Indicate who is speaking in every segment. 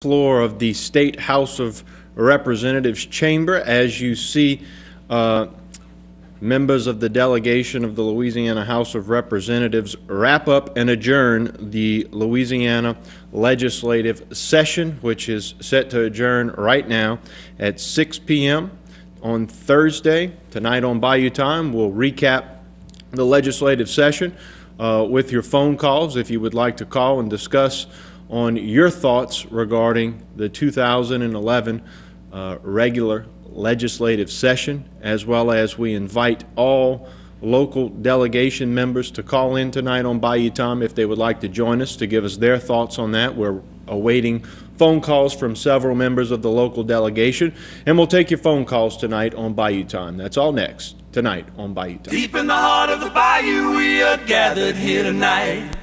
Speaker 1: floor of the State House of Representatives chamber. As you see, members of the delegation of the Louisiana House of Representatives wrap up and adjourn the Louisiana legislative session, which is set to adjourn right now at 6 p.m. on Thursday. Tonight on Bayou Time, we'll recap the legislative session with your phone calls if you would like to call and discuss on your thoughts regarding the 2011 regular legislative session, as well as we invite all local delegation members to call in tonight on Bayou Time if they would like to join us to give us their thoughts on that. We're awaiting phone calls from several members of the local delegation, and we'll take your phone calls tonight on Bayou Time. That's all next tonight on Bayou Time.
Speaker 2: Deep in the heart of the bayou we are gathered here tonight.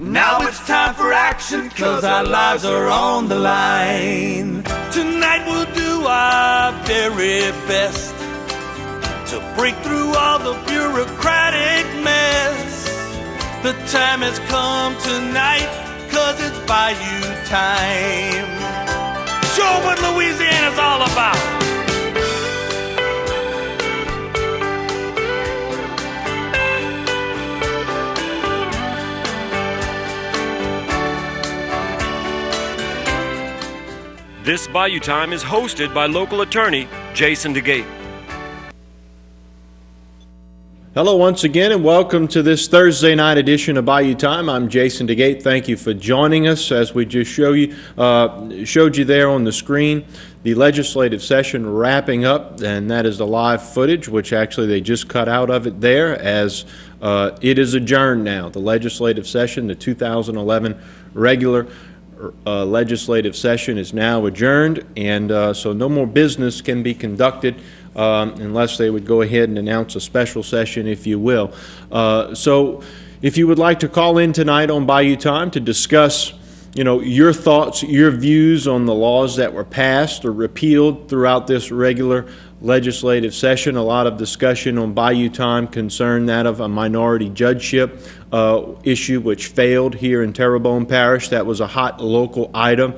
Speaker 2: Now it's time for action, 'cause our lives are on the line. Tonight we'll do our very best to break through all the bureaucratic mess. The time has come tonight, 'cause it's Bayou time. Show what Louisiana's all about.
Speaker 3: This Bayou Time is hosted by local attorney Jason DeGate.
Speaker 1: Hello once again, and welcome to this Thursday night edition of Bayou Time. I'm Jason DeGate. Thank you for joining us. As we just showed you there on the screen, the legislative session wrapping up, and that is the live footage, which actually they just cut out of it there, as it is adjourned now. The legislative session, the 2011 regular legislative session, is now adjourned, and so no more business can be conducted unless they would go ahead and announce a special session, if you will. So if you would like to call in tonight on Bayou Time to discuss your thoughts, your views on the laws that were passed or repealed throughout this regular legislative session. A lot of discussion on Bayou Time concerned that of a minority judgeship issue which failed here in Terrebonne Parish. That was a hot local item,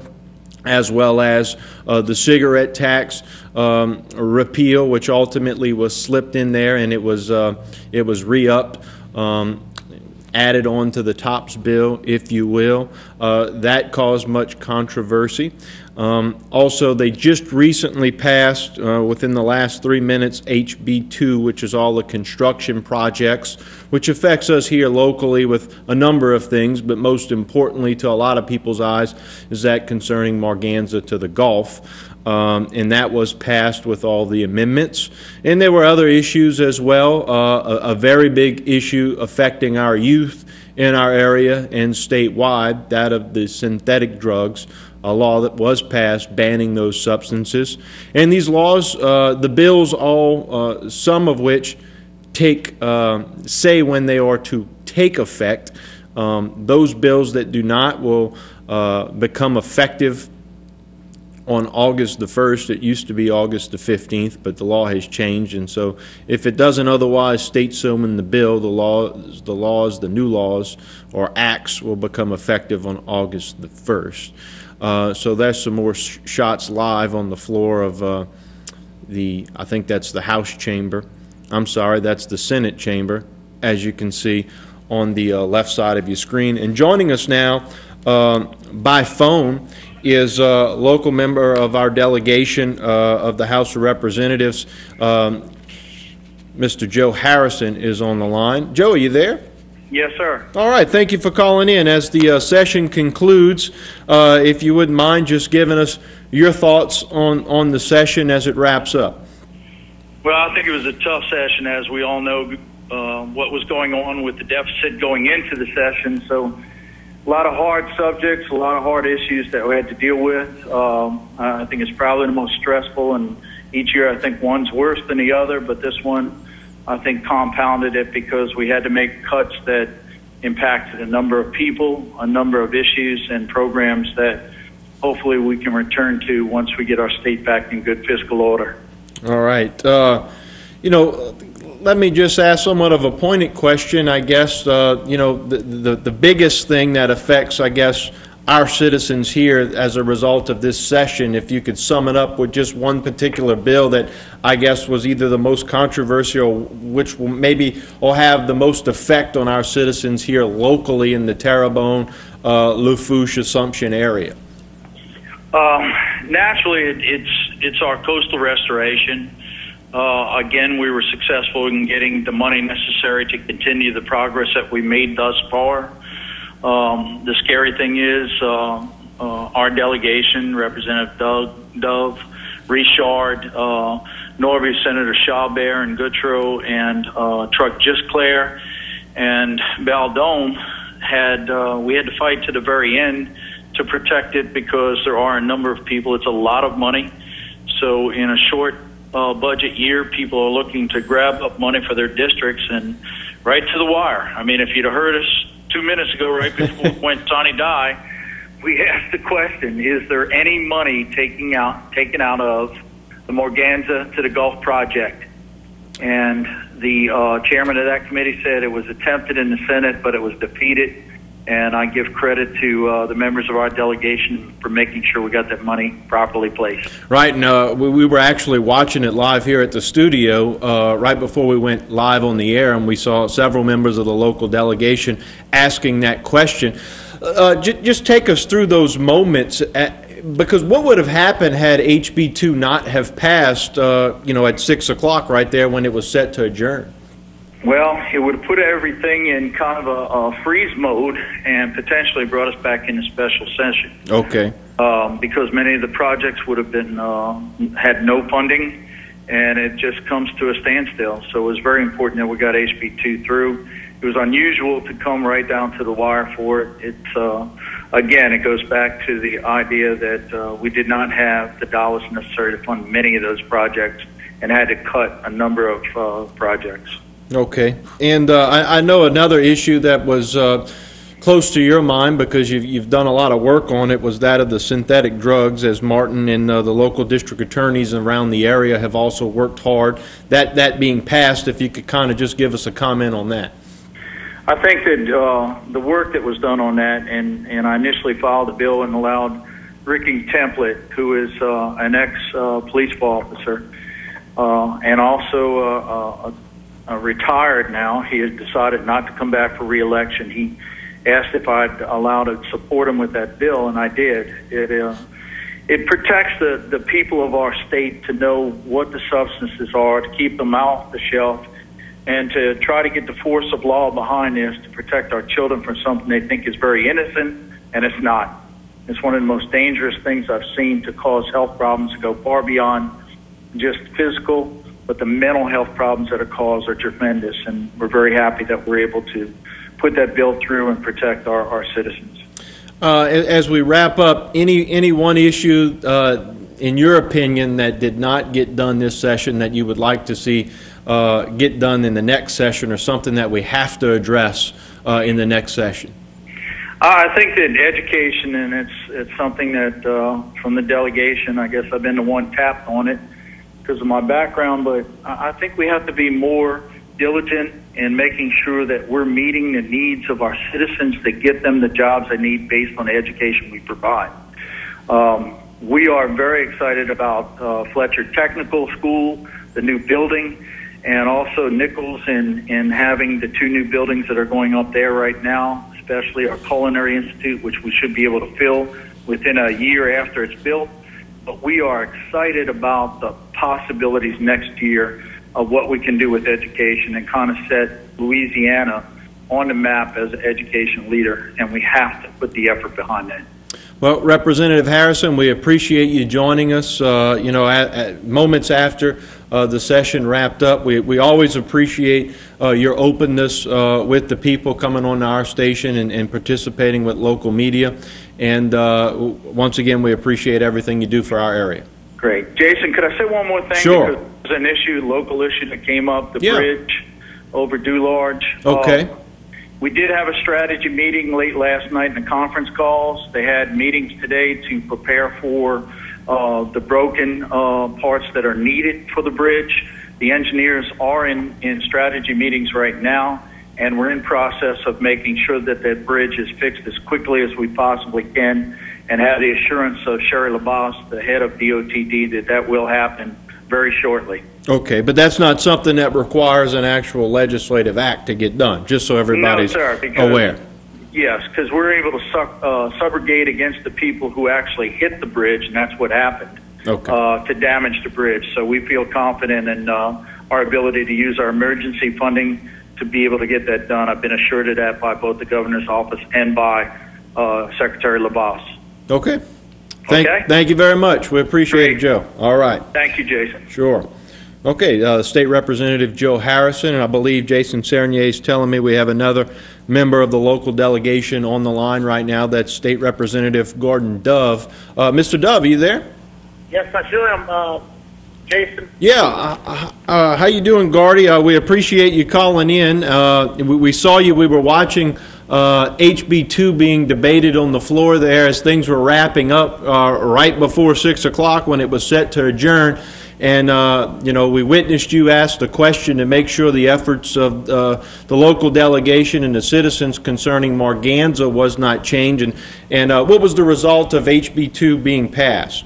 Speaker 1: as well as the cigarette tax repeal, which ultimately was slipped in there, and it was re-upped, added on to the TOPS bill, if you will. That caused much controversy. Also, they just recently passed, within the last 3 minutes, HB 2, which is all the construction projects, which affects us here locally with a number of things, but most importantly to a lot of people's eyes is that concerning Marganza to the Gulf. And that was passed with all the amendments. And there were other issues as well. A very big issue affecting our youth in our area and statewide, that of the synthetic drugs, a law that was passed banning those substances. And these laws, the bills all, some of which say when they are to take effect. Those bills that do not will become effective on August the 1st. It used to be August the 15th, but the law has changed, and so if it doesn't otherwise state so in the bill, the new laws or acts will become effective on August the 1st. So there's some more shots live on the floor of I think that's the House chamber. I'm sorry, that's the Senate chamber, as you can see on the left side of your screen. And joining us now by phone is a local member of our delegation of the House of Representatives. Mr. Joe Harrison is on the line. Joe, are you there?
Speaker 4: Yes, sir.
Speaker 1: All right. Thank you for calling in. As the session concludes, if you wouldn't mind just giving us your thoughts on the session as it wraps up.
Speaker 4: Well, I think it was a tough session, as we all know what was going on with the deficit going into the session. So a lot of hard subjects, a lot of hard issues that we had to deal with. I think it's probably the most stressful, and each year I think one's worse than the other, but this one I think compounded it because we had to make cuts that impacted a number of people, a number of issues and programs that hopefully we can return to once we get our state back in good fiscal order.
Speaker 1: All right. Let me just ask somewhat of a pointed question, I guess. The biggest thing that affects, I guess, our citizens here as a result of this session. If you could sum it up with just one particular bill that I guess was either the most controversial, which will have the most effect on our citizens here locally in the Terrebonne, Lafourche, Assumption area.
Speaker 4: Naturally, it's our coastal restoration. Again, we were successful in getting the money necessary to continue the progress that we made thus far. The scary thing is our delegation, Representative Dove, Richard, Norby, Senator Chabert, and Goodrow, and Truck Gisclair, and Baldome we had to fight to the very end to protect it because there are a number of people. It's a lot of money. So in a short budget year, people are looking to grab up money for their districts and right to the wire. I mean, if you'd have heard us 2 minutes ago, right before when Tony died, we asked the question, is there any money taken out of the Morganza to the Gulf project? And the chairman of that committee said it was attempted in the Senate, but it was defeated. And I give credit to the members of our delegation for making sure we got that money properly placed.
Speaker 1: Right, and we were actually watching it live here at the studio right before we went live on the air, and we saw several members of the local delegation asking that question. Just take us through those moments, because what would have happened had HB 2 not have passed, at 6 o'clock right there when it was set to adjourn?
Speaker 4: Well, it would have put everything in kind of a freeze mode and potentially brought us back into special session. Okay. Because many of the projects would have been had no funding, and it just comes to a standstill. So it was very important that we got HB 2 through. It was unusual to come right down to the wire for it. It's again, it goes back to the idea that we did not have the dollars necessary to fund many of those projects and had to cut a number of projects. Okay. And I know another issue that was close to your mind, because you've done a lot of work on it, was that of the synthetic drugs, as Martin and the local district attorneys around the area have also worked hard. That being passed, if you could kind of just give us a comment on that. I think that the work that was done on that, and I initially filed a bill and allowed Ricky Template, who is an ex-police officer, and also retired now. He has decided not to come back for re-election. He asked if I'd allowed to support him with that bill, and I did. It protects the people of our state to know what the substances are, to keep them off the shelf, and to try to get the force of law behind this to protect our children from something they think is very innocent, and it's not. It's one of the most dangerous things I've seen to cause health problems that go far beyond just physical, but the mental health problems that are caused are tremendous, and we're very happy that we're able to put that bill through and protect our citizens.
Speaker 1: As we wrap up, any one issue, in your opinion, that did not get done this session that you would like to see get done in the next session, or something that we have to address in the next session?
Speaker 4: I think that education, and it's something that from the delegation, I guess I've been the one tapped on it because of my background, but I think we have to be more diligent in making sure that we're meeting the needs of our citizens to get them the jobs they need based on the education we provide. We are very excited about Fletcher Technical School, the new building, and also Nichols in having the 2 new buildings that are going up there right now, especially our Culinary Institute, which we should be able to fill within a year after it's built. But we are excited about the possibilities next year of what we can do with education and kind of set Louisiana on the map as an education leader, and we have to put the effort behind that.
Speaker 1: Well, Representative Harrison, we appreciate you joining us, moments after the session wrapped up. We always appreciate your openness with the people coming on to our station and participating with local media. And once again, we appreciate everything you do for our area.
Speaker 4: Great. Jason, could I say one more thing?
Speaker 1: Sure.
Speaker 4: Because there's an issue, local issue that came up, the bridge over Dularge.
Speaker 1: Okay.
Speaker 4: We did have a strategy meeting late last night in the conference calls. They had meetings today to prepare for the broken parts that are needed for the bridge. The engineers are in strategy meetings right now, and we're in process of making sure that that bridge is fixed as quickly as we possibly can, and have the assurance of Sherry LaBasse, the head of DOTD, that that will happen very shortly.
Speaker 1: Okay, but that's not something that requires an actual legislative act to get done, just so everybody's aware.
Speaker 4: Yes, because we're able to subrogate against the people who actually hit the bridge, and that's what happened, to damage the bridge. So we feel confident in our ability to use our emergency funding to be able to get that done. I've been assured of that by both the governor's office and by Secretary LaBasse.
Speaker 1: Okay. Thank you very much. We appreciate it, Joe. All right.
Speaker 4: Thank you, Jason.
Speaker 1: Sure. Okay, State Representative Joe Harrison, and I believe Jason Sernier is telling me we have another member of the local delegation on the line right now. That's State Representative Gordon Dove. Mr. Dove, are you there?
Speaker 5: Yes, I sure am, Jason.
Speaker 1: Yeah. How you doing, Gordy? We appreciate you calling in. We saw you. We were watching HB2 being debated on the floor there as things were wrapping up right before 6 o'clock when it was set to adjourn. And, we witnessed you ask the question to make sure the efforts of the local delegation and the citizens concerning Morganza was not changed. And what was the result of HB2 being passed?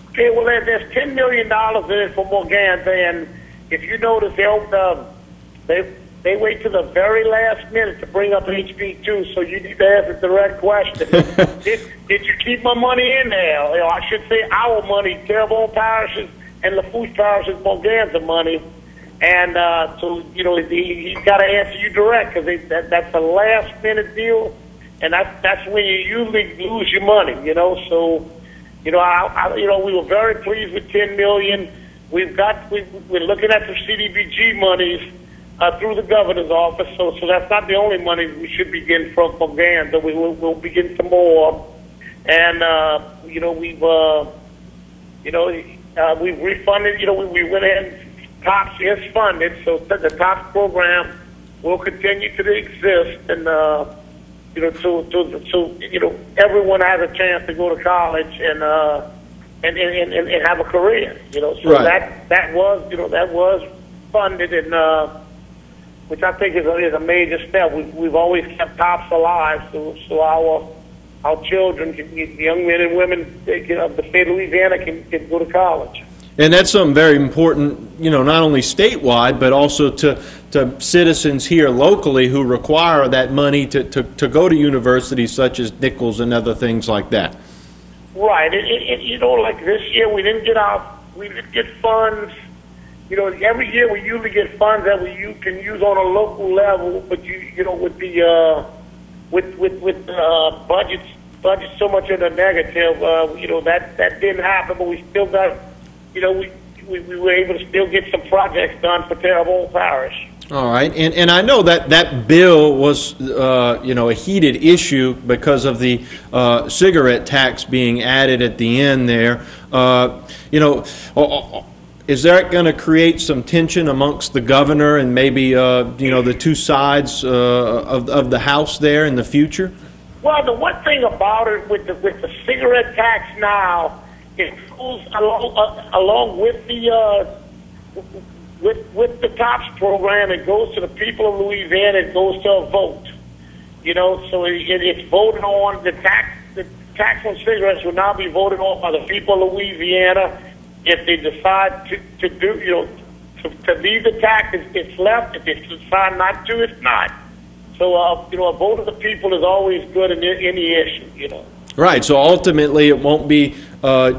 Speaker 5: Okay, well, there's $10 million in it for Morganza, and if you notice, they wait to the very last minute to bring up HB2, so you need to ask a direct question. Did you keep my money in there? I should say our money, Terrebonne Parishes and Lafourche Parish's Morganza money. And so, he's got to answer you direct, because that's a last-minute deal, and that's when you usually lose your money, So, we were very pleased with $10 million. We're looking at the CDBG monies through the governor's office, so that's not the only money we should be getting from Morganza. We'll be getting some more. And, we've refunded, we went ahead and TOPS is funded, so the TOPS program will continue to exist, and, so everyone has a chance to go to college and have a career, So
Speaker 1: right.
Speaker 5: that was funded, and which I think is a major step. We've always kept TOPS alive, so our children, young men and women of the state of Louisiana can go to college.
Speaker 1: And that's something very important, not only statewide, but also to citizens here locally who require that money to go to universities such as Nichols and other things like that.
Speaker 5: Right. Like this year, we didn't get funds. Every year we usually get funds that you can use on a local level, but with budgets so much in the negative, that didn't happen. But we still got, we were able to still get some projects done for Terrebonne Parish.
Speaker 1: All right, and I know that bill was a heated issue because of the cigarette tax being added at the end there. Is that going to create some tension amongst the governor and maybe the two sides of the House there in the future?
Speaker 5: Well, the one thing about it with the cigarette tax now, it goes along with the with the TOPS program. It goes to the people of Louisiana. It goes to a vote. So it's voted on. The tax on cigarettes will now be voted on by the people of Louisiana. If they decide to do, to leave the tax, it's left. If they decide not to, it's not. So, a vote of the people is always good in any issue,
Speaker 1: Right. So ultimately, it won't be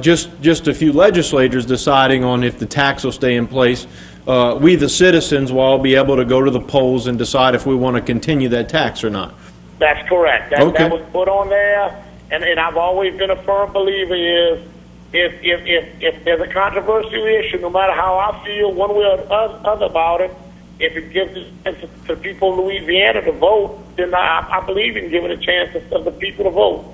Speaker 1: just a few legislators deciding on if the tax will stay in place. We, the citizens, will all be able to go to the polls and decide if we want to continue that tax or not.
Speaker 5: That's correct. That was put on there, and I've always been a firm believer is if there's a controversial issue, no matter how I feel one way or other about it, if it gives a chance to people of Louisiana to vote, then I believe in giving a chance to the people to vote.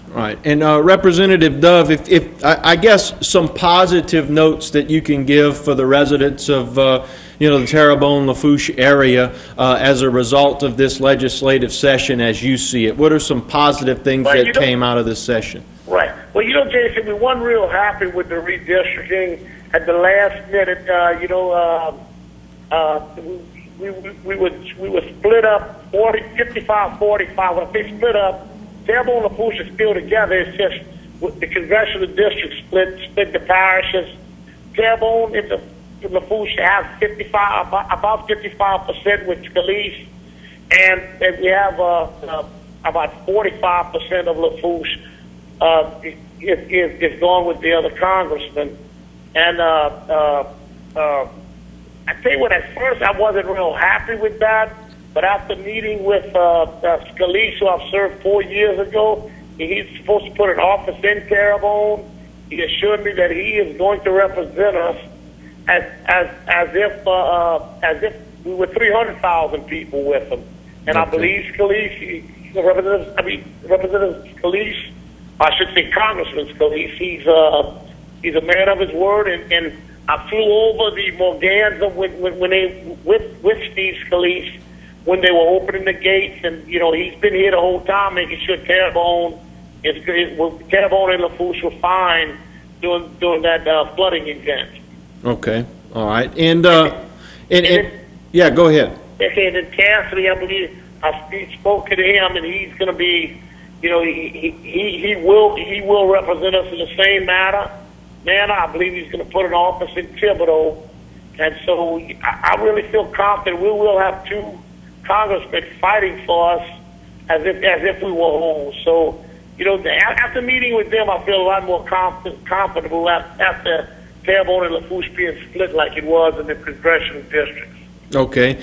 Speaker 1: Right. And Representative Dove, if I guess some positive notes that you can give for the residents of the Terrebonne Lafourche area as a result of this legislative session as you see it. What are some positive things that came out of this session?
Speaker 5: Right. Well, Jason, we weren't real happy with the redistricting at the last minute. we were split up 55-45. When they split up, Terrebonne and LaFouche are still together. It's just the congressional district split the parishes. Terrebonne and LaFouche have about 55% with Scalise, and we have about 45% of LaFouche is going with the other congressman. And I tell you what, at first I wasn't real happy with that, but after meeting with Scalise, who I've served 4 years ago, he's supposed to put an office in Terrebonne. He assured me that he is going to represent us as if we were 300,000 people with him. And okay. I believe Scalise, Representative Scalise, I should say Congressman Scalise, he's a man of his word, and I flew over the Morganza when they with Steve Scalise when they were opening the gates, and he's been here the whole time making sure Terrebonne and LaFouche were fine during that flooding event.
Speaker 1: Okay, all right, and yeah, go ahead.
Speaker 5: Okay, and then Cassidy, I believe I spoke to him, and he's going to be, he will represent us in the same manner. I believe he's going to put an office in Thibodeau, and so I really feel confident we will have two congressmen fighting for us as if we were home. So, after meeting with them, I feel a lot more comfortable after Terrebonne and LaFouche being split like it was in the congressional districts.
Speaker 1: Okay.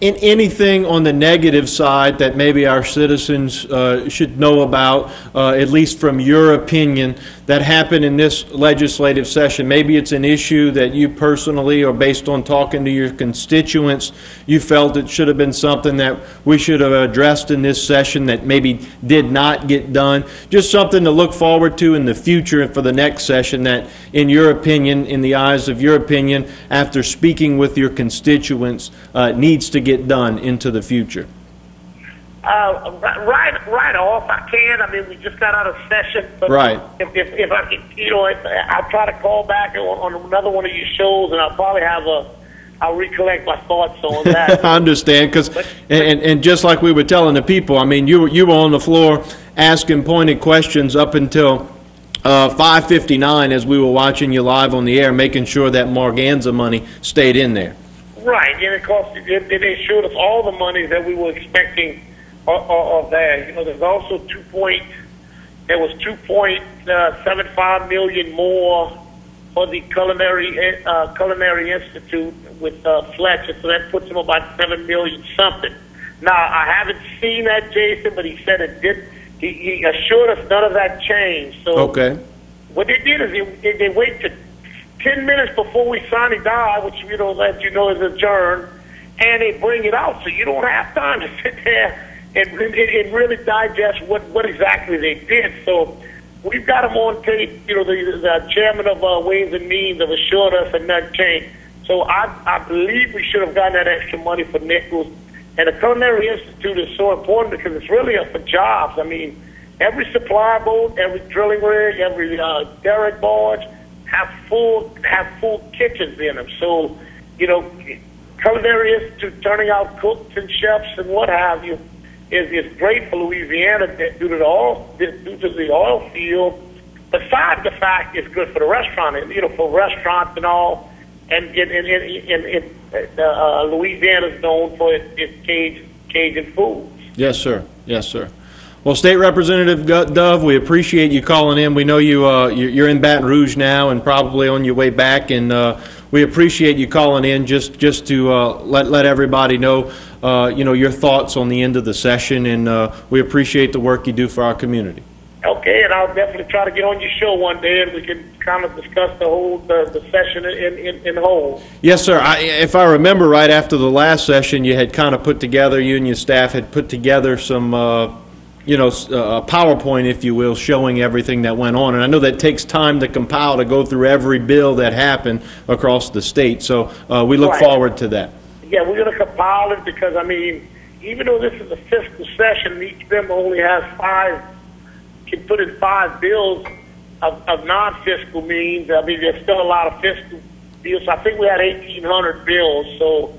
Speaker 1: In anything on the negative side that maybe our citizens should know about, at least from your opinion, that happened in this legislative session? Maybe it's an issue that you personally, or based on talking to your constituents, you felt it should have been something that we should have addressed in this session that maybe did not get done. Just something to look forward to in the future for the next session that, in your opinion, in the eyes of your opinion, after speaking with your constituents, needs to get done into the future.
Speaker 5: Right off, I can. I mean, we just got out of session. But
Speaker 1: right.
Speaker 5: If I, I'll try to call back on another one of your shows, and I'll probably I'll recollect my thoughts on that.
Speaker 1: I understand, because and just like we were telling the people, I mean, you were on the floor asking pointed questions up until 5:59 as we were watching you live on the air, making sure that Morganza money stayed in there. Right,
Speaker 5: and of course, they showed us all the money that we were expecting of that. There's also there was $2.75 million more for the Culinary Institute with Fletcher, so that puts him about $7 million something. Now, I haven't seen that, Jason, but he said it did. He assured us none of that changed. So
Speaker 1: okay.
Speaker 5: What they did is they waited 10 minutes before we sign it down, which let you know is adjourned, and they bring it out, so you don't have time to sit there and really digest what exactly they did. So we've got them on tape. The chairman of Ways and Means have assured us that nothing changed. So I believe we should have gotten that extra money for Nichols. And the Culinary Institute is so important because it's really for jobs. I mean, every supply boat, every drilling rig, every derrick barge have full kitchens in them. So, Culinary Institute turning out cooks and chefs and what have you is great for Louisiana due to the oil field. Besides the fact it's good for the restaurant, and for restaurants and all. And Louisiana is known for its Cajun foods.
Speaker 1: Yes, sir. Yes, sir. Well, State Representative Dove, we appreciate you calling in. We know you're in Baton Rouge now and probably on your way back, and we appreciate you calling in just to let everybody know your thoughts on the end of the session, and we appreciate the work you do for our community.
Speaker 5: Okay, and I'll definitely try to get on your show one day, and we can kind of discuss the session in whole.
Speaker 1: Yes, sir. If I remember right, after the last session, you had kind of put together, you and your staff had put together some, PowerPoint, if you will, showing everything that went on. And I know that takes time to compile, to go through every bill that happened across the state. So we look forward to that.
Speaker 5: Yeah, we're going to compile it because, I mean, even though this is a fiscal session, each member only has can put in 5 bills of non-fiscal means. I mean, there's still a lot of fiscal bills. I think we had 1,800 bills, so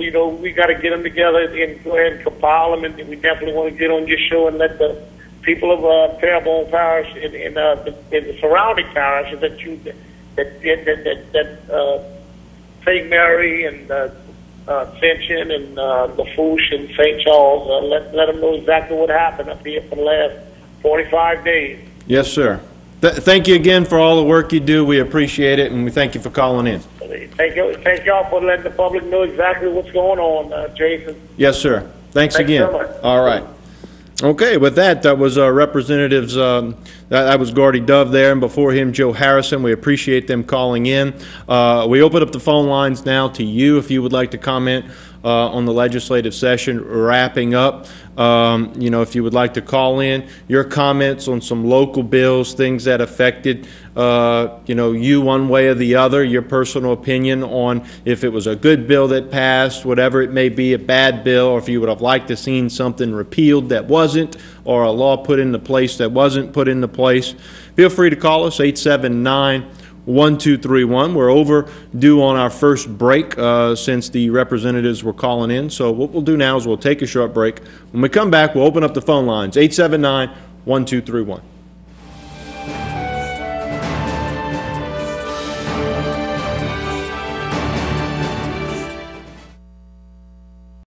Speaker 5: you know, we got to get them together and go ahead and compile them, and we definitely want to get on your show and let the people of Terrebonne Parish and the surrounding parishes that St. Mary and Ascension and Lafourche and St. Charles, let them know exactly what happened up here for the last 45 days.
Speaker 1: Yes, sir. Thank you again for all the work you do. We appreciate it, and we thank you for calling in.
Speaker 5: Thank y'all for letting the public know exactly what's going on, Jason.
Speaker 1: Yes, sir. Thanks again.
Speaker 5: So much.
Speaker 1: All right. Okay, with that was Representatives, that was Gordy Dove there, and before him, Joe Harrison. We appreciate them calling in. We open up the phone lines now to you if you would like to comment on the legislative session wrapping up. You know, if you would like to call in your comments on some local bills, things that affected you know, you one way or the other, your personal opinion on if it was a good bill that passed, whatever it may be, a bad bill, or if you would have liked to seen something repealed that wasn't, or a law put into place that wasn't put into place. Feel free to call us, 879-1231. We're overdue on our first break since the representatives were calling in. So what we'll do now is we'll take a short break. When we come back, we'll open up the phone lines, 879-1231.